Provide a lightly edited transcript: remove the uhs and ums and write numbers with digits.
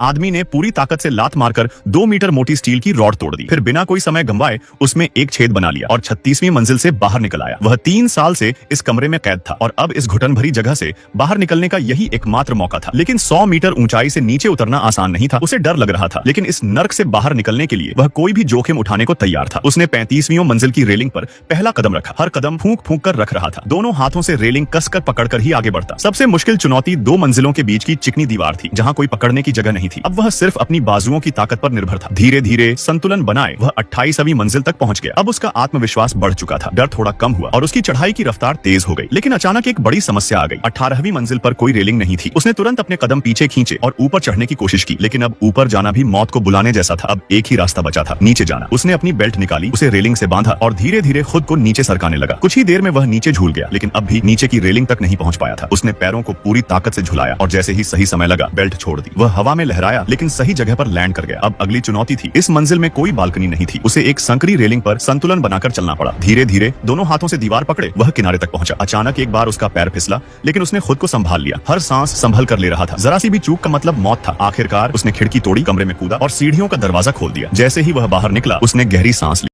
आदमी ने पूरी ताकत से लात मारकर 2 मीटर मोटी स्टील की रॉड तोड़ दी। फिर बिना कोई समय गंवाए उसमें एक छेद बना लिया और 36वीं मंजिल से बाहर निकल आया। वह 3 साल से इस कमरे में कैद था और अब इस घुटन भरी जगह से बाहर निकलने का यही एकमात्र मौका था। लेकिन 100 मीटर ऊंचाई से नीचे उतरना आसान नहीं था। उसे डर लग रहा था, लेकिन इस नर्क से बाहर निकलने के लिए वह कोई भी जोखिम उठाने को तैयार था। उसने 35वीं मंजिल की रेलिंग पर पहला कदम रखा। हर कदम फूंक फूंक कर रख रहा था। दोनों हाथों से रेलिंग कसकर पकड़कर ही आगे बढ़ता। सबसे मुश्किल चुनौती 2 मंजिलों के बीच की चिकनी दीवार थी, जहां कोई पकड़ने की जगह नहीं थी। अब वह सिर्फ अपनी बाजुओं की ताकत पर निर्भर था। धीरे धीरे संतुलन बनाए वह 28वीं मंजिल तक पहुंच गया। अब उसका आत्मविश्वास बढ़ चुका था, डर थोड़ा कम हुआ और उसकी चढ़ाई की रफ्तार तेज हो गई। लेकिन अचानक एक बड़ी समस्या आ गई। 18वीं मंजिल पर कोई रेलिंग नहीं थी। उसने तुरंत अपने कदम पीछे खींचे और ऊपर चढ़ने की कोशिश की, लेकिन अब ऊपर जाना भी मौत को बुलाने जैसा था। अब एक ही रास्ता बचा था, नीचे जाना। उसने अपनी बेल्ट निकाली, उसे रेलिंग से बांधा और धीरे धीरे खुद को नीचे सरकाने लगा। कुछ ही देर में वह नीचे झूल गया, लेकिन अब भी नीचे की रेलिंग तक नहीं पहुंच पाया था। उसने पैरों को पूरी ताकत से झुलाया और जैसे ही सही समय लगा बेल्ट छोड़ दी। वह हवा में लहराया, लेकिन सही जगह पर लैंड कर गया। अब अगली चुनौती थी। इस मंजिल में कोई बालकनी नहीं थी। उसे एक संकरी रेलिंग पर संतुलन बनाकर चलना पड़ा। धीरे धीरे दोनों हाथों से दीवार पकड़े वह किनारे तक पहुंचा। अचानक एक बार उसका पैर फिसला, लेकिन उसने खुद को संभाल लिया। हर सांस संभल कर ले रहा था। जरा सी भी चूक का मतलब मौत था। आखिरकार उसने खिड़की तोड़ी, कमरे में कूदा और सीढ़ियों का दरवाजा खोल दिया। जैसे ही वह बाहर निकला उसने गहरी सांस ली।